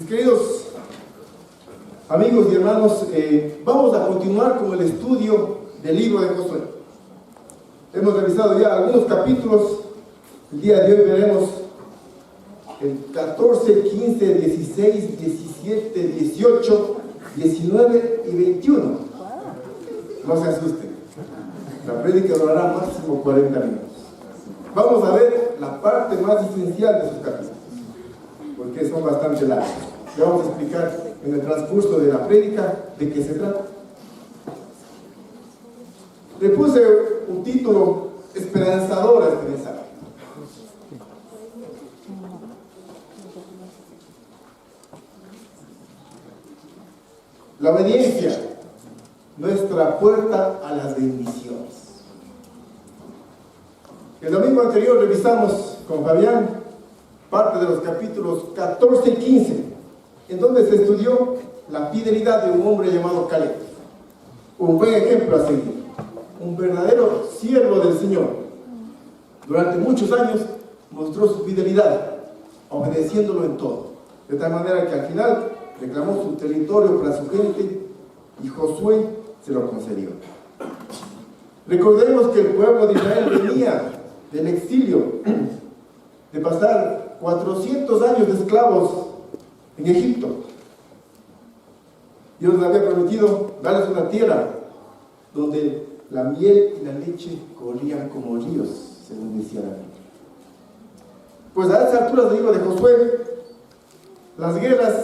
Queridos amigos y hermanos, vamos a continuar con el estudio del libro de Josué. Hemos revisado ya algunos capítulos. El día de hoy veremos el 14, 15, 16, 17, 18, 19 y 21. No se asusten. La prédica durará máximo 40 minutos. Vamos a ver la parte más esencial de sus capítulos, porque son bastante largos. Le vamos a explicar en el transcurso de la prédica de qué se trata. Le puse un título esperanzador a este mensaje. La obediencia, nuestra puerta a las bendiciones. El domingo anterior revisamos con Fabián parte de los capítulos 14 y 15, en donde se estudió la fidelidad de un hombre llamado Caleb. Un buen ejemplo a seguir, un verdadero siervo del Señor. Durante muchos años mostró su fidelidad, obedeciéndolo en todo, de tal manera que al final reclamó su territorio para su gente y Josué se lo concedió. Recordemos que el pueblo de Israel venía del exilio, de pasar 400 años de esclavos en Egipto. Dios les había prometido darles una tierra donde la miel y la leche corrían como ríos, según decía la Biblia. Pues a estas alturas del libro de Josué, las guerras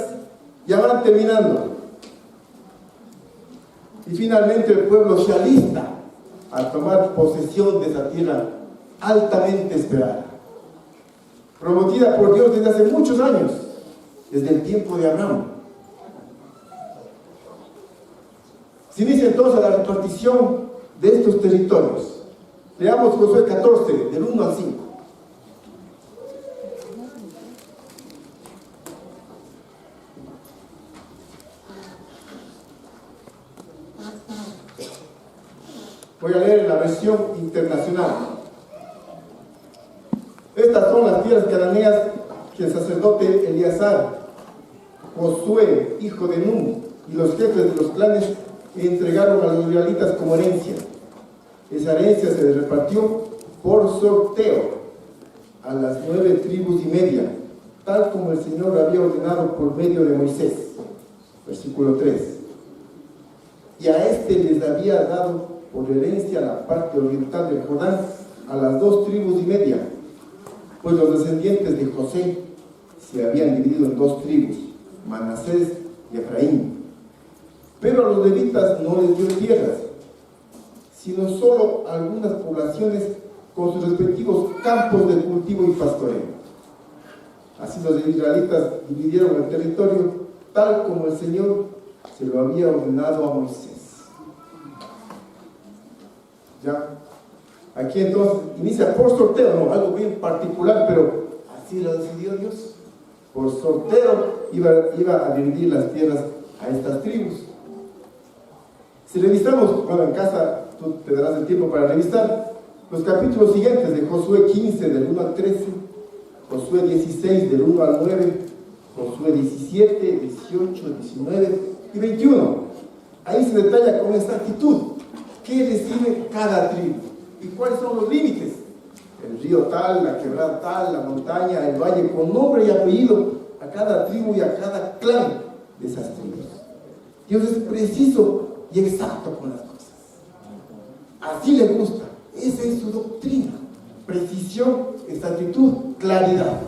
ya van terminando y finalmente el pueblo se alista a tomar posesión de esa tierra altamente esperada, prometida por Dios desde hace muchos años, desde el tiempo de Abraham. Se inicia entonces la repartición de estos territorios. Leamos Josué 14, del 1 al 5. Voy a leer en la versión internacional. Estas son las tierras cananeas que el sacerdote Eleazar, Josué, hijo de Nun, y los jefes de los clanes entregaron a los israelitas como herencia. Esa herencia se les repartió por sorteo a las 9 tribus y media, tal como el Señor había ordenado por medio de Moisés. Versículo 3. Y a este les había dado por herencia la parte oriental del Jordán a las 2 tribus y media, pues los descendientes de José se habían dividido en 2 tribus, Manasés y Efraín. Pero a los levitas no les dio tierras, sino solo algunas poblaciones con sus respectivos campos de cultivo y pastoreo. Así los israelitas dividieron el territorio tal como el Señor se lo había ordenado a Moisés. ¿Ya? Aquí entonces inicia por sorteo, no, algo bien particular, pero así lo decidió Dios. Por sorteo iba a dividir las tierras a estas tribus. Si revisamos, bueno, en casa tú te darás el tiempo para revisar los capítulos siguientes de Josué 15, del 1 al 13, Josué 16, del 1 al 9, Josué 17, 18, 19 y 21. Ahí se detalla con exactitud qué recibe cada tribu y cuáles son los límites. El río tal, la quebrada tal, la montaña, el valle, con nombre y apellido a cada tribu y a cada clan de esas tribus. Dios es preciso y exacto con las cosas. Así le gusta. Esa es su doctrina. Precisión, exactitud, claridad.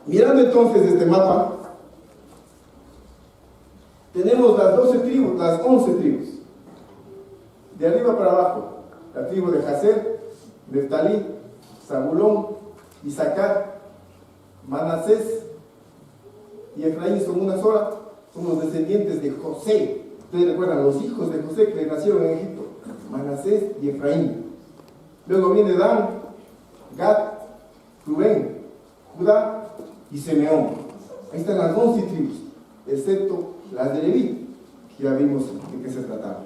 Mirando entonces este mapa, tenemos las 12 tribus, las 11 tribus. De arriba para abajo, la tribu de Jaser, Neftalí, Zabulón, Isaacar, Manasés y Efraín son una sola. Son los descendientes de José. Ustedes recuerdan los hijos de José que nacieron en Egipto, Manasés y Efraín. Luego viene Dan, Gad, Rubén, Judá, y Simeón. Ahí están las 11 tribus, excepto las de Leví, que ya vimos de qué se trataba.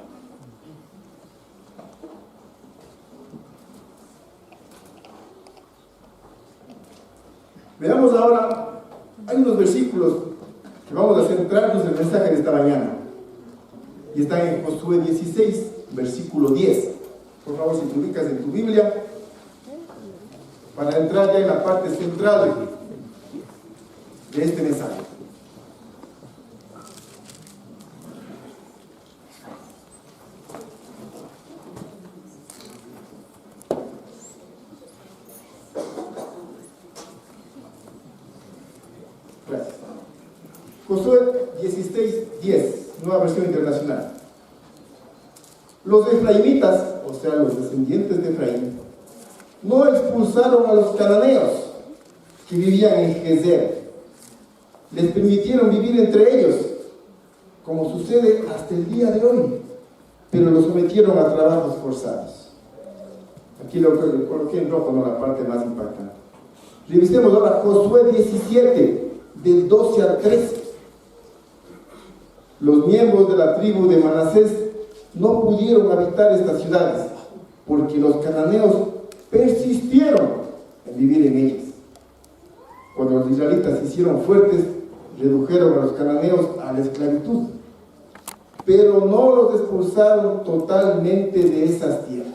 Veamos ahora, hay unos versículos que vamos a centrarnos en el mensaje de esta mañana. Y están en Josué 16, versículo 10. Por favor, si te ubicas en tu Biblia, para entrar ya en la parte central de este mensaje. Gracias. Josué 16, 10, nueva versión internacional. Los efraimitas, o sea, los descendientes de Efraín, no expulsaron a los cananeos que vivían en Gezer. Les permitieron vivir entre ellos, como sucede hasta el día de hoy, pero los sometieron a trabajos forzados. Aquí lo coloqué en rojo, no la parte más impactante. Revisemos ahora Josué 17, del 12 al 13. Los miembros de la tribu de Manasés no pudieron habitar estas ciudades, porque los cananeos persistieron en vivir en ellas. Cuando los israelitas se hicieron fuertes, redujeron a los cananeos a la esclavitud, pero no los expulsaron totalmente de esas tierras.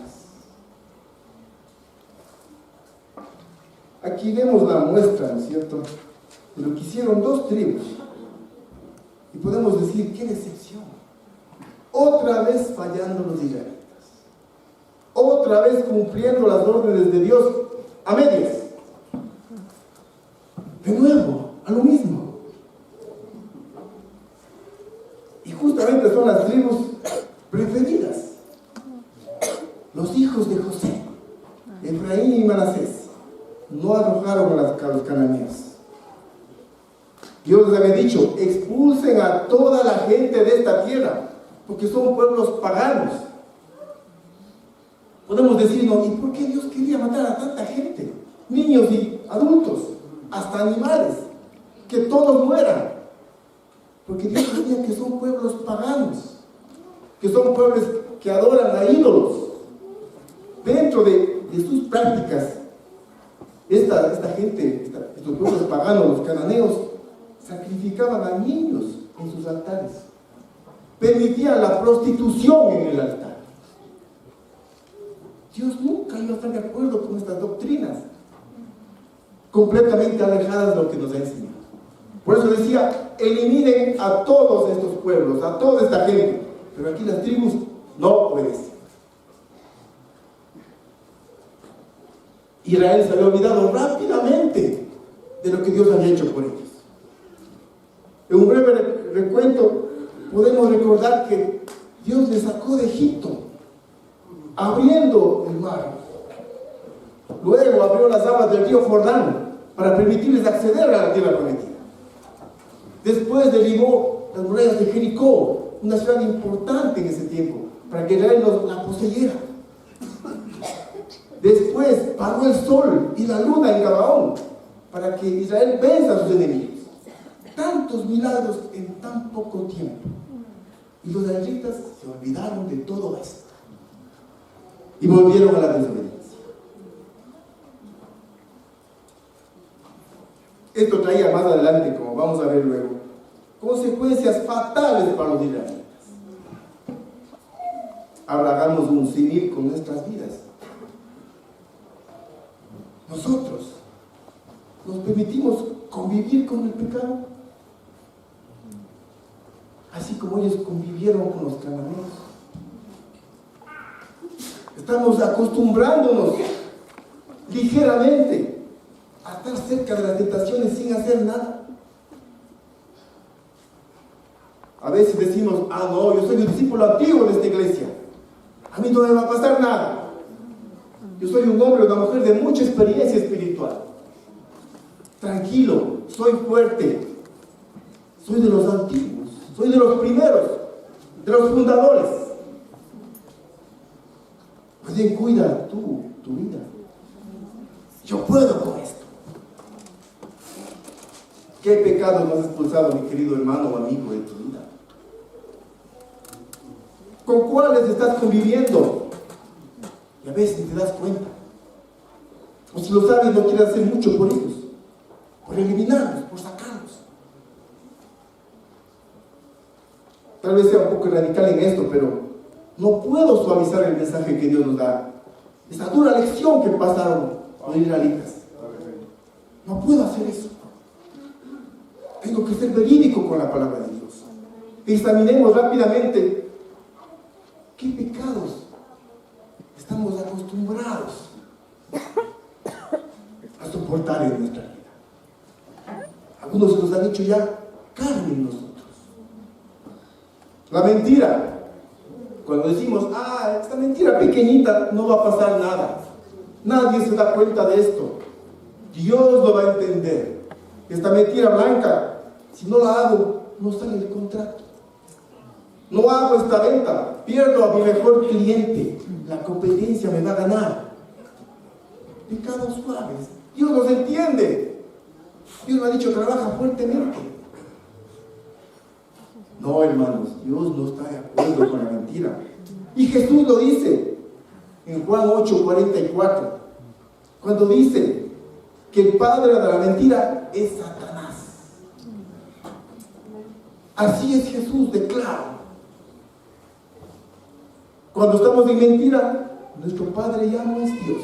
Aquí vemos la muestra, ¿no es cierto?, de lo que hicieron dos tribus. Y podemos decir, qué decepción. Otra vez fallando los israelitas. Otra vez cumpliendo las órdenes de Dios a medias. De nuevo, a lo mismo. Y justamente son las tribus preferidas. Los hijos de José, Efraín y Manasés, no arrojaron a los cananeos. Dios les había dicho, expulsen a toda la gente de esta tierra, porque son pueblos paganos. Podemos decirnos, ¿y por qué Dios quería matar a tanta gente? Niños y adultos, hasta animales, que todos mueran. Porque Dios sabía que son pueblos paganos, que son pueblos que adoran a ídolos. Dentro de sus prácticas, esta gente, estos pueblos paganos, los cananeos, sacrificaban a niños en sus altares, permitían la prostitución en el altar. Dios nunca iba a estar de acuerdo con estas doctrinas, completamente alejadas de lo que nos ha enseñado. Por eso decía, eliminen a todos estos pueblos, a toda esta gente. Pero aquí las tribus no obedecen. Israel se había olvidado rápidamente de lo que Dios había hecho por ellos. En un breve recuento podemos recordar que Dios les sacó de Egipto, abriendo el mar. Luego abrió las aguas del río Jordán para permitirles acceder a la tierra prometida. Después derribó las murallas de Jericó, una ciudad importante en ese tiempo, para que Israel la poseyera. Después paró el sol y la luna en Gabaón, para que Israel venza a sus enemigos. Tantos milagros en tan poco tiempo. Y los israelitas se olvidaron de todo esto y volvieron a la desobediencia. Esto traía más adelante, como vamos a ver luego, consecuencias fatales para los israelitas. Ahora hagamos un símil con nuestras vidas. Nosotros nos permitimos convivir con el pecado, así como ellos convivieron con los cananeos. Estamos acostumbrándonos ligeramente a estar cerca de las tentaciones sin hacer nada. A veces decimos, no, yo soy un discípulo antiguo de esta iglesia, a mí no me va a pasar nada. Yo soy un hombre o una mujer de mucha experiencia espiritual. Tranquilo, soy fuerte, soy de los antiguos, soy de los primeros, de los fundadores. Pues bien, cuida tu vida. Yo puedo con esto. ¿Qué pecado no has expulsado, mi querido hermano o amigo, de tu vida? ¿Con cuáles estás conviviendo? Y a veces ni te das cuenta. O si lo sabes, no quieres hacer mucho por ellos, por eliminarlos, por sacarlos. Tal vez sea un poco radical en esto, pero no puedo suavizar el mensaje que Dios nos da. Esa dura lección que pasaron los israelitas. No puedo hacer eso. Tengo que ser verídico con la palabra de Dios. Examinemos rápidamente qué pecados estamos acostumbrados a soportar en nuestra vida. Algunos se nos han hecho ya carne en nosotros. La mentira. Cuando decimos, esta mentira pequeñita no va a pasar nada. Nadie se da cuenta de esto. Dios lo va a entender. Esta mentira blanca, si no la hago, no sale el contrato. No hago esta venta, pierdo a mi mejor cliente. La competencia me va a ganar. Pecados suaves. Dios los entiende. Dios me ha dicho, trabaja fuertemente. No, hermanos, Dios no está de acuerdo con la mentira. Y Jesús lo dice en Juan 8:44, cuando dice que el padre de la mentira es Satanás. Así es Jesús de claro. Cuando estamos en mentira, nuestro padre ya no es Dios,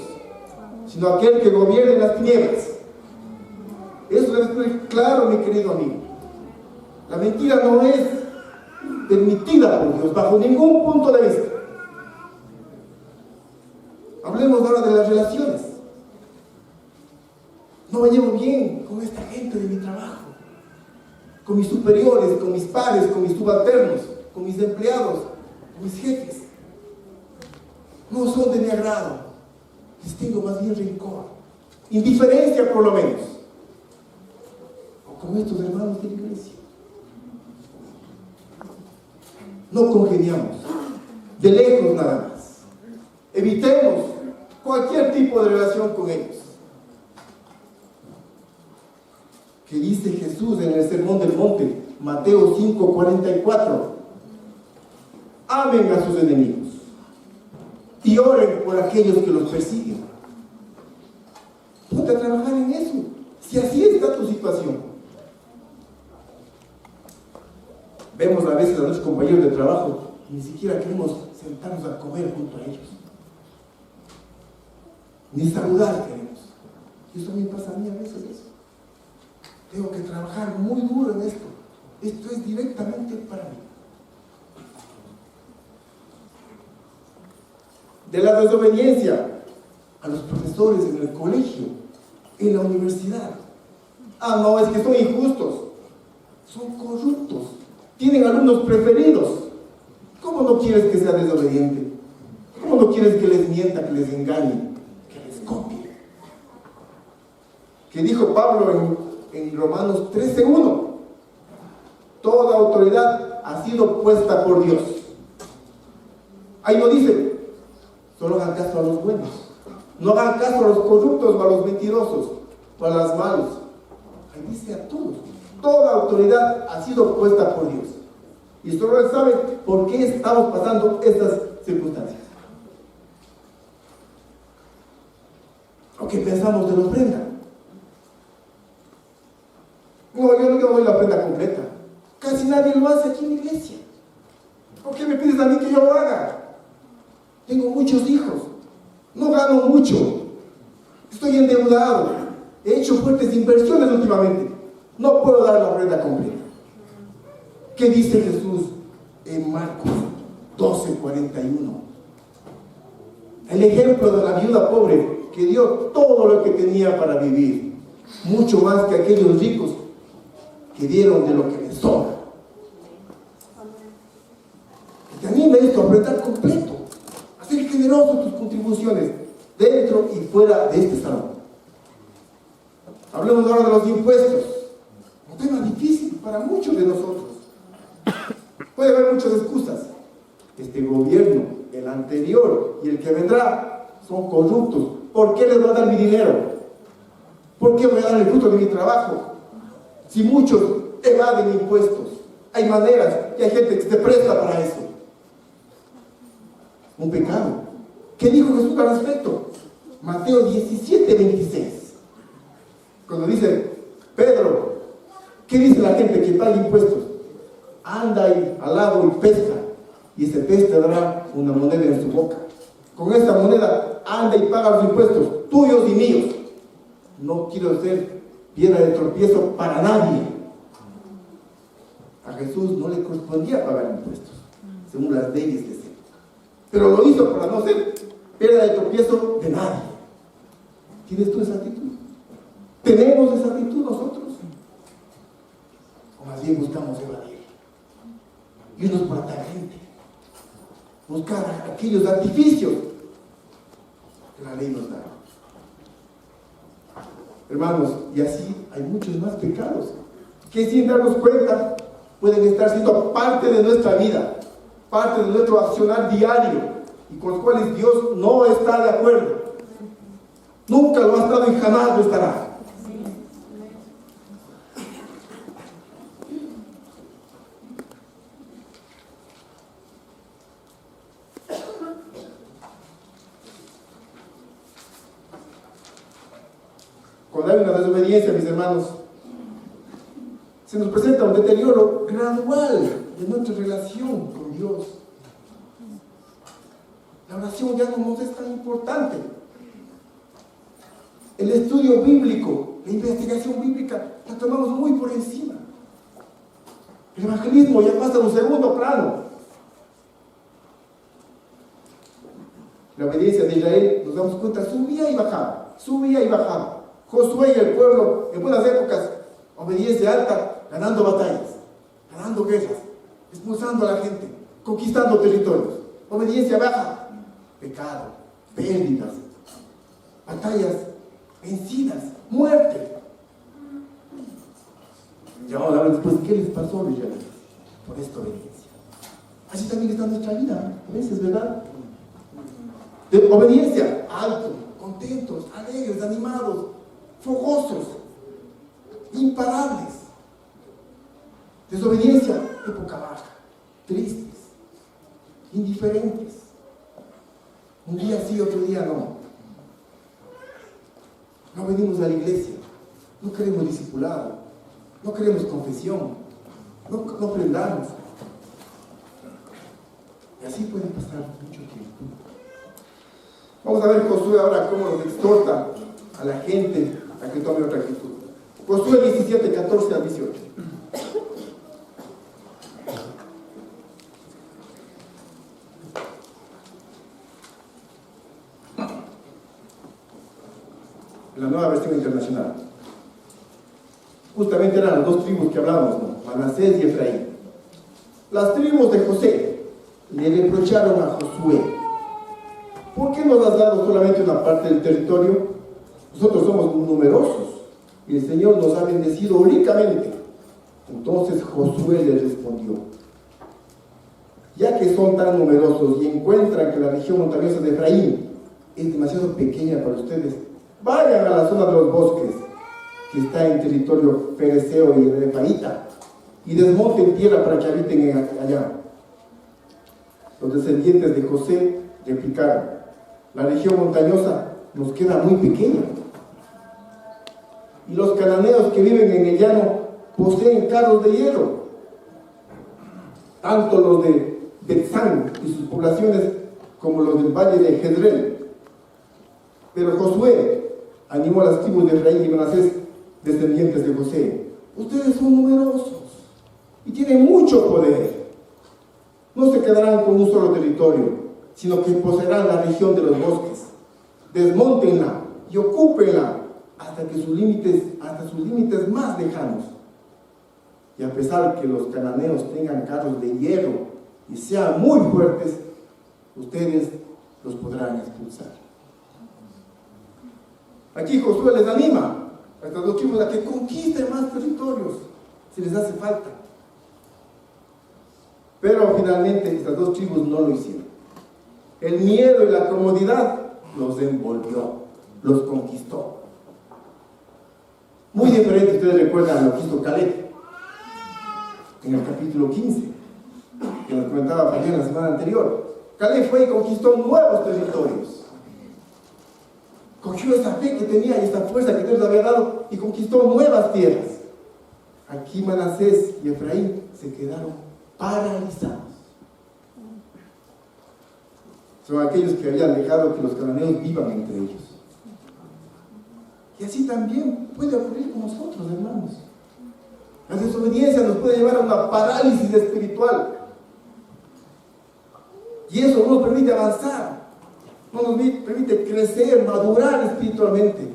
sino aquel que gobierna en las tinieblas. Eso es claro, mi querido amigo. La mentira no es permitida por Dios bajo ningún punto de vista. Hablemos ahora de las relaciones. No me llevo bien con esta gente de mi trabajo, con mis superiores, con mis pares, con mis subalternos, con mis empleados, con mis jefes. No son de mi agrado. Les tengo más bien rencor, indiferencia por lo menos. O con estos hermanos de la iglesia. No congeniamos, de lejos nada más. Evitemos cualquier tipo de relación con ellos. Que dice Jesús en el Sermón del Monte, Mateo 5:44, amen a sus enemigos y oren por aquellos que los persiguen. Ponte a trabajar en eso, si así está tu situación. Vemos a veces a nuestros compañeros de trabajo y ni siquiera queremos sentarnos a comer junto a ellos. Ni saludar queremos. Y eso me pasa a mí a veces eso. Tengo que trabajar muy duro en esto. Esto es directamente para mí. De la desobediencia a los profesores en el colegio, en la universidad. No, es que son injustos. Son corruptos. Tienen alumnos preferidos. ¿Cómo no quieres que sea desobediente? ¿Cómo no quieres que les mienta, que les engañe, que les copie? Que dijo Pablo en Romanos 13:1, toda autoridad ha sido puesta por Dios. Ahí no dice, solo hagan caso a los buenos, no hagan caso a los corruptos o a los mentirosos o a los malos. Ahí dice a todos, toda autoridad ha sido puesta por Dios. Y solo él sabe por qué estamos pasando estas circunstancias. ¿O qué pensamos de la ofrenda? No, yo no doy la ofrenda completa. Casi nadie lo hace aquí en la iglesia. ¿Por qué me pides a mí que yo lo haga? Tengo muchos hijos. No gano mucho. Estoy endeudado. He hecho fuertes inversiones últimamente. No puedo dar la ofrenda completa. ¿Qué dice Jesús en Marcos 12:41? El ejemplo de la viuda pobre que dio todo lo que tenía para vivir. Mucho más que aquellos ricos que dieron de lo que les sobra. Que te anime esto a apretar completo, a ser generoso en tus contribuciones dentro y fuera de este salón. Hablemos ahora de los impuestos, un tema difícil para muchos de nosotros. Puede haber muchas excusas. Este gobierno, el anterior y el que vendrá son corruptos. ¿Por qué les voy a dar mi dinero? ¿Por qué voy a dar el fruto de mi trabajo? Si muchos evaden impuestos, hay maneras y hay gente que se presta para eso. Un pecado. ¿Qué dijo Jesús al respecto? Mateo 17:26. Cuando dice, Pedro, ¿qué dice la gente que paga impuestos? Anda ahí al lado y pesca, y ese pez te dará una moneda en su boca. Con esta moneda anda y paga los impuestos, tuyos y míos. No quiero ser piedra de tropiezo para nadie. A Jesús no le correspondía pagar impuestos, según las leyes de esa época. Pero lo hizo para no ser piedra de tropiezo de nadie. ¿Tienes tú esa actitud? ¿Tenemos esa actitud nosotros? O más bien buscamos evadir, irnos por la tangente, buscar aquellos artificios que la ley nos da. Hermanos, y así hay muchos más pecados que sin darnos cuenta pueden estar siendo parte de nuestra vida, parte de nuestro accionar diario, y con los cuales Dios no está de acuerdo. Nunca lo ha estado y jamás lo estará. Cuando hay una desobediencia, mis hermanos, se nos presenta un deterioro gradual de nuestra relación con Dios. La oración ya no nos es tan importante. El estudio bíblico, la investigación bíblica, la tomamos muy por encima. El evangelismo ya pasa a un segundo plano. La obediencia de Israel, nos damos cuenta, subía y bajaba, subía y bajaba. Josué y el pueblo, en buenas épocas, obediencia alta, ganando batallas, ganando guerras, expulsando a la gente, conquistando territorios. Obediencia baja, pecado, pérdidas, batallas vencidas, muerte. Y ahora después, ¿qué les pasó a los israelitas? Por esta obediencia. Así también está nuestra vida, a veces, ¿verdad? De obediencia, alto, contentos, alegres, animados, fogosos, imparables. Desobediencia, época baja, tristes, indiferentes. Un día sí, otro día no. No venimos a la iglesia, no queremos discipulado, no queremos confesión, no aprendamos. Y así puede pasar mucho tiempo. Vamos a ver Josué ahora cómo nos exhorta a la gente a que tome otra actitud. Josué 17, 14 al 18. La nueva versión internacional. Justamente eran las dos tribus que hablábamos, ¿no? Manasés y Efraín. Las tribus de José le reprocharon a Josué: ¿por qué nos has dado solamente una parte del territorio? Nosotros somos numerosos y el Señor nos ha bendecido ricamente. Entonces Josué les respondió: ya que son tan numerosos y encuentran que la región montañosa de Efraín es demasiado pequeña para ustedes, vayan a la zona de los bosques, que está en territorio fereceo y refaíta, y desmonten tierra para que habiten allá. Los descendientes de José replicaron: la región montañosa nos queda muy pequeña, y los cananeos que viven en el llano poseen carros de hierro, tanto los de Betzán y sus poblaciones como los del valle de Jezreel. Pero Josué animó a las tribus de Efraín y Manasés, descendientes de José: ustedes son numerosos y tienen mucho poder. No se quedarán con un solo territorio, sino que poseerán la región de los bosques. Desmóntenla y ocúpenla hasta sus límites más lejanos. Y a pesar que los cananeos tengan carros de hierro y sean muy fuertes, ustedes los podrán expulsar. Aquí Josué les anima a estas dos tribus a que conquisten más territorios si les hace falta. Pero finalmente estas dos tribus no lo hicieron. El miedo y la comodidad los envolvió, los conquistó. Muy diferente, ustedes recuerdan lo que hizo Caleb en el capítulo 15, que nos comentaba Fabián la semana anterior. Caleb fue y conquistó nuevos territorios. Cogió esa fe que tenía y esta fuerza que Dios le había dado y conquistó nuevas tierras. Aquí Manasés y Efraín se quedaron paralizados. Son aquellos que habían dejado que los cananeos vivan entre ellos. Y así también puede ocurrir con nosotros, hermanos. La desobediencia nos puede llevar a una parálisis espiritual. Y eso no nos permite avanzar, no nos permite crecer, madurar espiritualmente.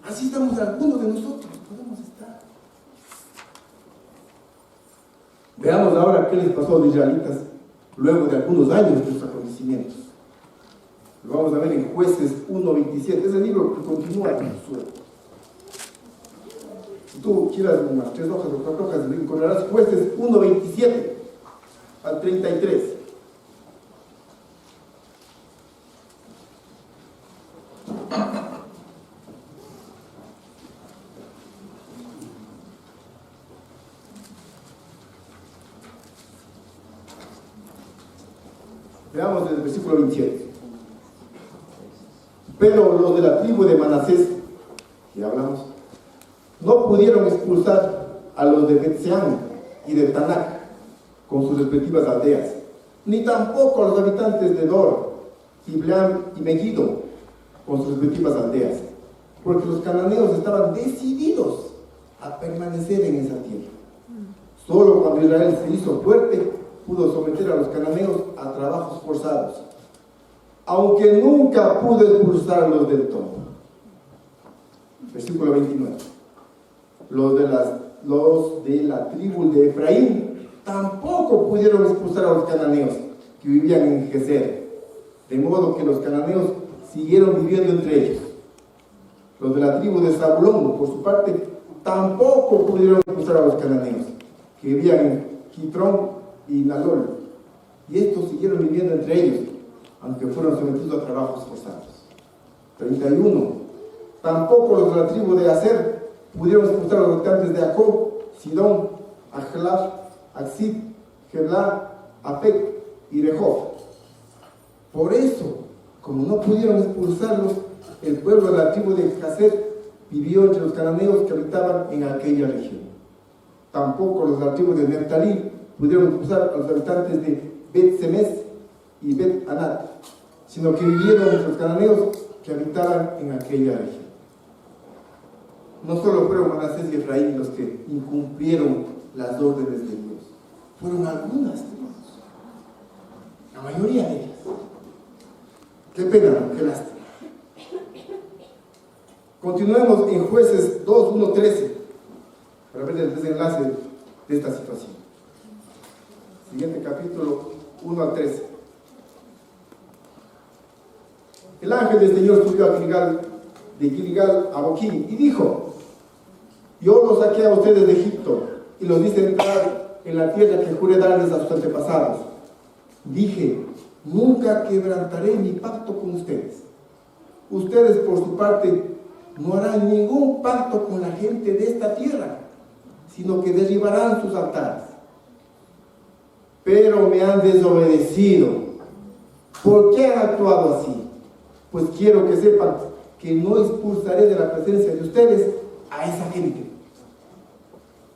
Así estamos algunos de nosotros, podemos estar. Veamos ahora qué les pasó a los israelitas luego de algunos años de sus acontecimientos. Lo vamos a ver en Jueces 1:27. Es el libro que continúa en Josué. Si tú quieras unas 3 hojas o 4 hojas, encontrarás Jueces 1:27 al 33. Veamos el versículo 27. Pero los de la tribu de Manasés, que hablamos, no pudieron expulsar a los de Bet-Sean y de Tanac con sus respectivas aldeas, ni tampoco a los habitantes de Dor, Ibleam y Megiddo con sus respectivas aldeas, porque los cananeos estaban decididos a permanecer en esa tierra. Solo cuando Israel se hizo fuerte, pudo someter a los cananeos a trabajos forzados, aunque nunca pudo expulsarlos del todo. Versículo 29. Los de la tribu de Efraín tampoco pudieron expulsar a los cananeos que vivían en Gezer, de modo que los cananeos siguieron viviendo entre ellos. Los de la tribu de Zabulón, por su parte, tampoco pudieron expulsar a los cananeos que vivían en Quitrón y Nalol, y estos siguieron viviendo entre ellos, aunque fueron sometidos a trabajos forzados. 31. Tampoco los de la tribu de Aser pudieron expulsar a los habitantes de Jacob, Sidón, Ahlab, Axib, Gebla, Apec y Rehob. Por eso, como no pudieron expulsarlos, el pueblo de la tribu de Jazer vivió entre los cananeos que habitaban en aquella región. Tampoco los de la tribu de Neftalí pudieron expulsar a los habitantes de Bet-Semes y Bet-Anat, sino que vivieron entre los cananeos que habitaban en aquella región. No solo fueron Manasés y Efraín los que incumplieron las órdenes de Dios, fueron algunas tribus, la mayoría de ellas. Qué pena, qué lástima. Continuemos en Jueces 2:1-13 para ver el desenlace de esta situación. Siguiente capítulo 1-13. El ángel del Señor subió a Gilgal, de Gilgal a Boquín, y dijo: yo los saqué a ustedes de Egipto y los hice entrar en la tierra que juré darles a sus antepasados. Dije: nunca quebrantaré mi pacto con ustedes. Ustedes, por su parte, no harán ningún pacto con la gente de esta tierra, sino que derribarán sus altares. Pero me han desobedecido. ¿Por qué han actuado así? Pues quiero que sepan que no expulsaré de la presencia de ustedes a esa gente.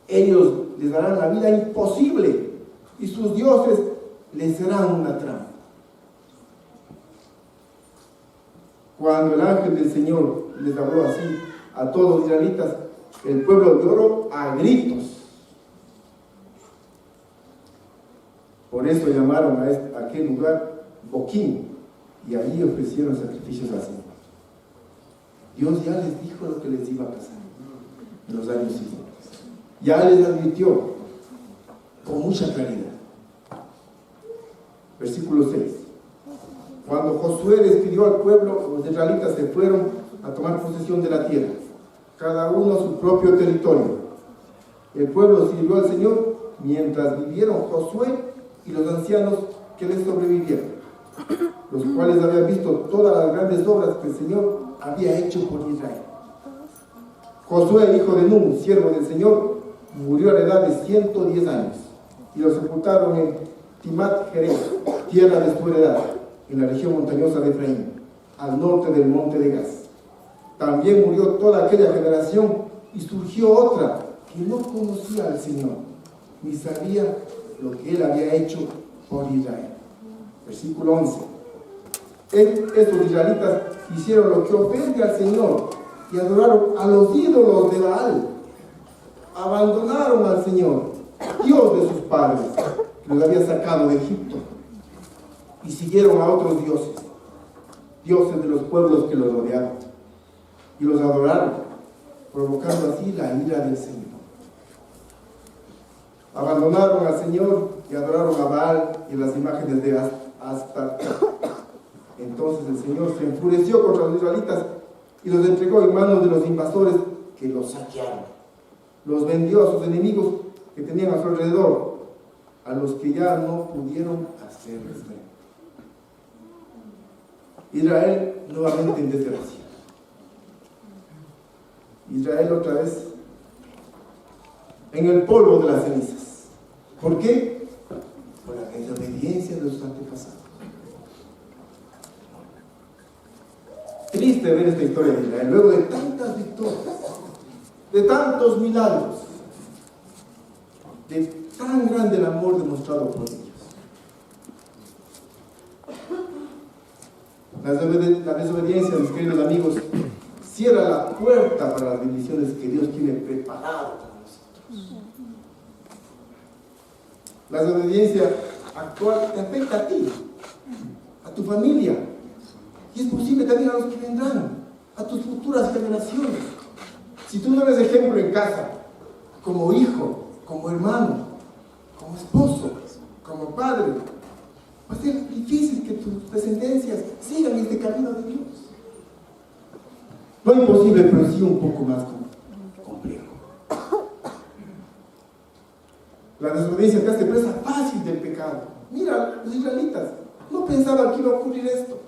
Ellos les darán la vida imposible y sus dioses les serán una trampa. Cuando el ángel del Señor les habló así a todos los israelitas, el pueblo lloró a gritos. Por eso llamaron a aquel lugar Boquín, y allí ofrecieron sacrificios al Señor. Dios ya les dijo lo que les iba a pasar en los años siguientes. Ya les advirtió con mucha claridad. Versículo 6. Cuando Josué despidió al pueblo, los israelitas se fueron a tomar posesión de la tierra, cada uno a su propio territorio. El pueblo sirvió al Señor mientras vivieron Josué y los ancianos que les sobrevivieron, los cuales habían visto todas las grandes obras que el Señor había hecho por Israel. Josué, hijo de Nun, siervo del Señor, murió a la edad de 110 años y lo sepultaron en Timat Jerez, tierra de su heredad, en la región montañosa de Efraín, al norte del monte de Gaz. También murió toda aquella generación y surgió otra que no conocía al Señor, ni sabía lo que Él había hecho por Israel. Versículo 11. Estos israelitas hicieron lo que ofende al Señor y adoraron a los ídolos de Baal. Abandonaron al Señor, Dios de sus padres, que los había sacado de Egipto, y siguieron a otros dioses, dioses de los pueblos que los rodeaban, y los adoraron, provocando así la ira del Señor. Abandonaron al Señor y adoraron a Baal y las imágenes de Astarte. Entonces el Señor se enfureció contra los israelitas y los entregó en manos de los invasores, que los saquearon. Los vendió a sus enemigos que tenían a su alrededor, a los que ya no pudieron hacerles frente. Israel nuevamente en desgracia. Israel otra vez en el polvo de las cenizas. ¿Por qué? Por la desobediencia de los antepasados. Triste ver esta historia de Israel, luego de tantas victorias, de tantos milagros, de tan grande el amor demostrado por ellos. La desobediencia, mis queridos amigos, cierra la puerta para las bendiciones que Dios tiene preparado para nosotros. La desobediencia actual te afecta a ti, a tu familia, y es posible también a los que vendrán, a tus futuras generaciones. Si tú no eres ejemplo en casa, como hijo, como hermano, como esposo, como padre, va a ser difícil que tus descendencias sigan este camino de Dios. No imposible, pero sí un poco más complejo. La desobediencia te hace presa fácil del pecado. Mira, los israelitas no pensaban que iba a ocurrir esto.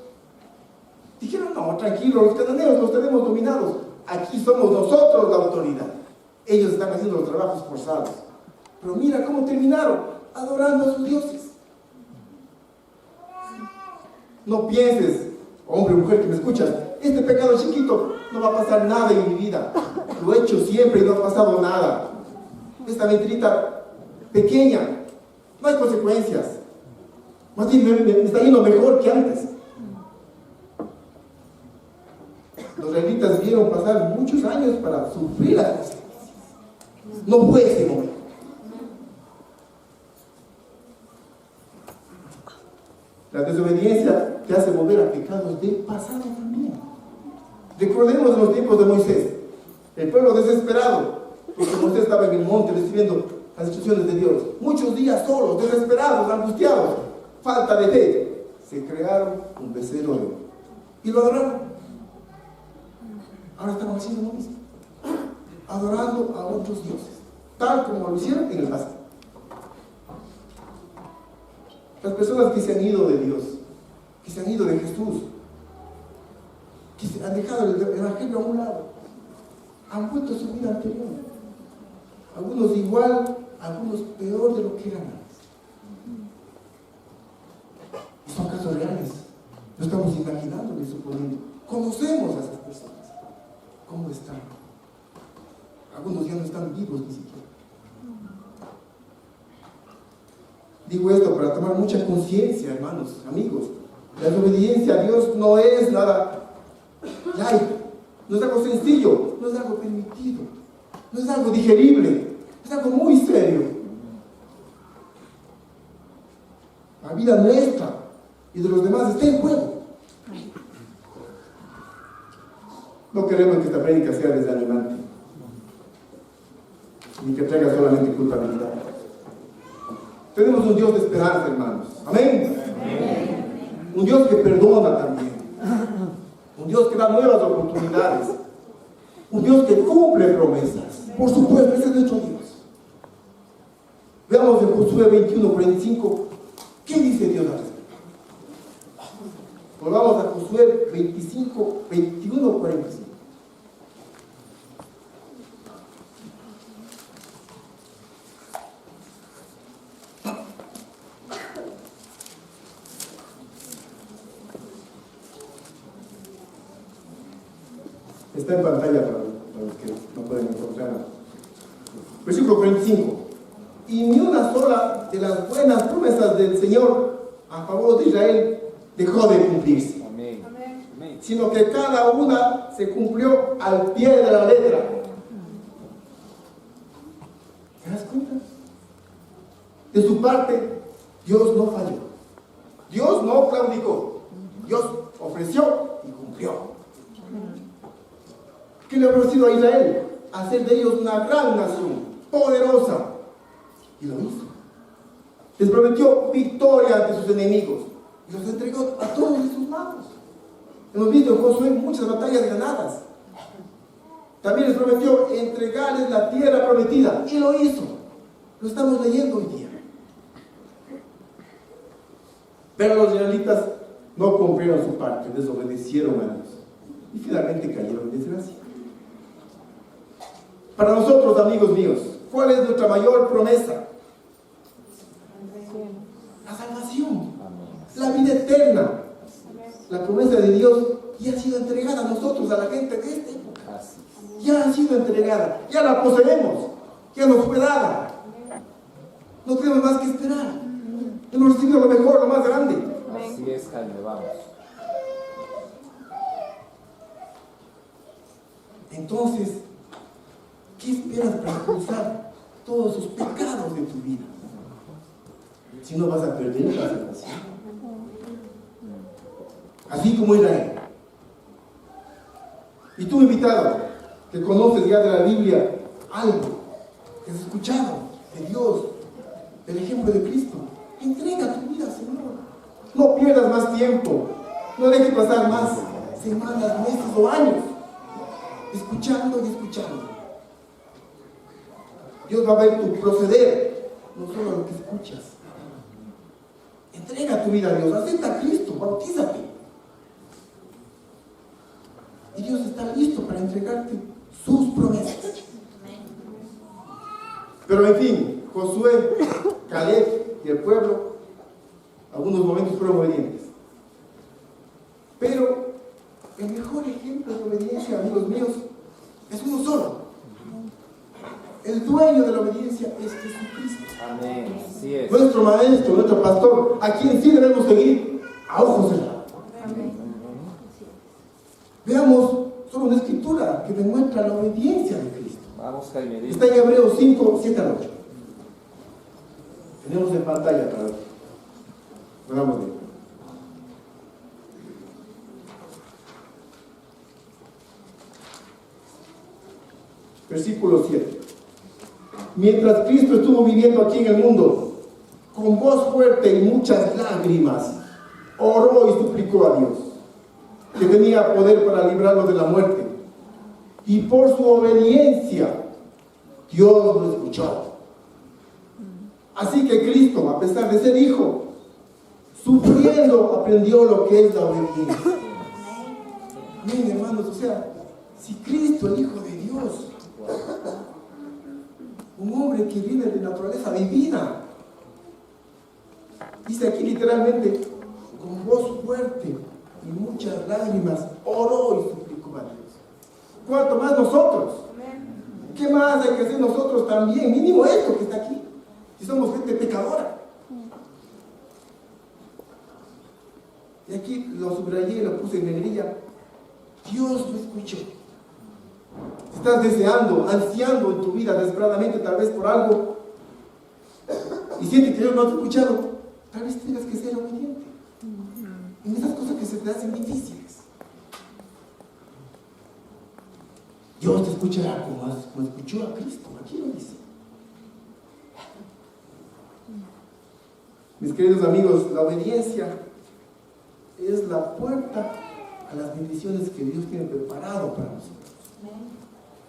Dijeron, no, tranquilo, los cananeos los tenemos dominados. Aquí somos nosotros la autoridad. Ellos están haciendo los trabajos forzados. Pero mira cómo terminaron, adorando a sus dioses. No pienses, hombre o mujer que me escuchas, este pecado chiquito, no va a pasar nada en mi vida. Lo he hecho siempre y no ha pasado nada. Esta mentirita pequeña, no hay consecuencias. Más bien me está yendo mejor que antes. Los israelitas vieron pasar muchos años para sufrir las consecuencias. No fue ese momento. La desobediencia te hace volver a pecados del pasado también. Recordemos los tiempos de Moisés, el pueblo desesperado, porque Moisés estaba en el monte recibiendo las instrucciones de Dios. Muchos días solos, desesperados, angustiados, falta de fe. Se crearon un becerro de oro y lo adoraron. Ahora estamos haciendo lo mismo, adorando a otros dioses, tal como lo hicieron en el pasado. Las personas que se han ido de Dios, que se han ido de Jesús, que se han dejado el evangelio a un lado, han vuelto a su vida anterior. Algunos igual, algunos peor de lo que eran antes. Y son casos reales. No estamos imaginando ni suponiendo. Conocemos a esas personas. ¿Cómo están? Algunos ya no están vivos ni siquiera. Digo esto para tomar mucha conciencia, hermanos, amigos. La desobediencia a Dios no es nada light, no es algo sencillo, no es algo permitido, no es algo digerible, es algo muy serio. La vida nuestra y de los demás está en juego. No queremos que esta prédica sea desanimante, ni que traiga solamente culpabilidad. Tenemos un Dios de esperanza, hermanos. Amén. Amén. Un Dios que perdona también. Un Dios que da nuevas oportunidades. Un Dios que cumple promesas. Por supuesto, ese es nuestro Dios. Veamos en Josué 21:45. ¿Qué dice Dios al respecto? Volvamos a Josué 21:45. Está en pantalla para los que no pueden encontrarla. Versículo 45. Y ni una sola de las buenas promesas del Señor a favor de Israel dejó de cumplirse. Amén. Sino que cada una se cumplió al pie de la letra. ¿Te das cuenta? De su parte, Dios no falló. Dios no claudicó. Dios ofreció y cumplió. ¿Qué le ha ofrecido a Israel? Hacer de ellos una gran nación, poderosa. Y lo hizo. Les prometió victoria ante sus enemigos. Y los entregó a todos en sus manos. Hemos visto en Josué muchas batallas ganadas. También les prometió entregarles la tierra prometida. Y lo hizo. Lo estamos leyendo hoy día. Pero los israelitas no cumplieron su parte, desobedecieron a Dios. Y finalmente cayeron en desgracia. Para nosotros, amigos míos, ¿cuál es nuestra mayor promesa? La salvación, la vida eterna. La promesa de Dios ya ha sido entregada a nosotros, a la gente de esta época. Ya ha sido entregada, ya la poseemos, ya nos fue dada. No tenemos más que esperar. Hemos recibido lo mejor, lo más grande. Así es, Jaime, vamos. Entonces, ¿qué esperas para expulsar todos sus pecados de tu vida? Si no vas a perder la salvación. Así como Israel. Y tú, invitado, que conoces ya de la Biblia algo, que has escuchado de Dios, del ejemplo de Cristo, entrega tu vida, Señor. No pierdas más tiempo. No dejes pasar más semanas, meses o años escuchando y escuchando. Dios va a ver tu proceder, no solo lo que escuchas. Entrega tu vida a Dios, acepta a Cristo, bautízate. Y Dios está listo para entregarte sus promesas. Pero en fin, Josué, Caleb y el pueblo, algunos momentos fueron obedientes. Pero el mejor ejemplo de obediencia, amigos míos, es uno solo. El dueño de la obediencia es Jesucristo. Amén. Así es. Nuestro maestro, nuestro pastor, a quien sí debemos seguir a ojos cerrados. Veamos solo una escritura que demuestra la obediencia de Cristo. Vamos, Jaime. Está en Hebreos 5, 7 al 8. Tenemos en pantalla para ver. Vamos a ver. Versículo 7. Mientras Cristo estuvo viviendo aquí en el mundo, con voz fuerte y muchas lágrimas, oró y suplicó a Dios, que tenía poder para librarlo de la muerte. Y por su obediencia, Dios lo escuchó. Así que Cristo, a pesar de ser hijo, sufriendo, aprendió lo que es la obediencia. Miren, hermanos, o sea, si Cristo, el Hijo de Dios, un hombre que viene de naturaleza divina, dice aquí literalmente, con voz fuerte y muchas lágrimas, oró y suplicó a Dios. ¿Cuánto más nosotros? ¿Qué más hay que hacer nosotros también? Mínimo esto que está aquí, si somos gente pecadora. Y aquí lo subrayé y lo puse en negrilla. Dios lo escuchó. Si estás deseando, ansiando en tu vida desesperadamente, tal vez por algo, y sientes que Dios no te ha escuchado, tal vez tengas que ser obediente en esas cosas que se te hacen difíciles. Dios te escuchará como escuchó a Cristo. Aquí lo dice. Mis queridos amigos, la obediencia es la puerta a las bendiciones que Dios tiene preparado para nosotros.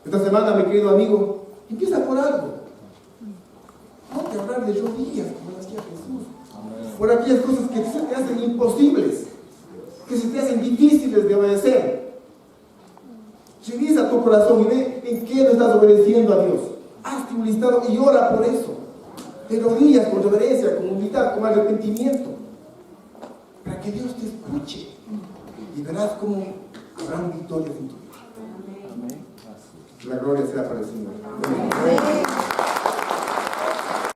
Esta semana, mi querido amigo, empieza por algo. No te hablar de rodillas, como decía Jesús. Por aquellas cosas que se te hacen imposibles, que se te hacen difíciles de obedecer. Revisa tu corazón y ve en qué no estás obedeciendo a Dios. Hazte un listado y ora por eso. De rodillas, con reverencia, con humildad, con arrepentimiento. Para que Dios te escuche. Y verás cómo habrán victorias en tu vida. La gloria sea para el Señor.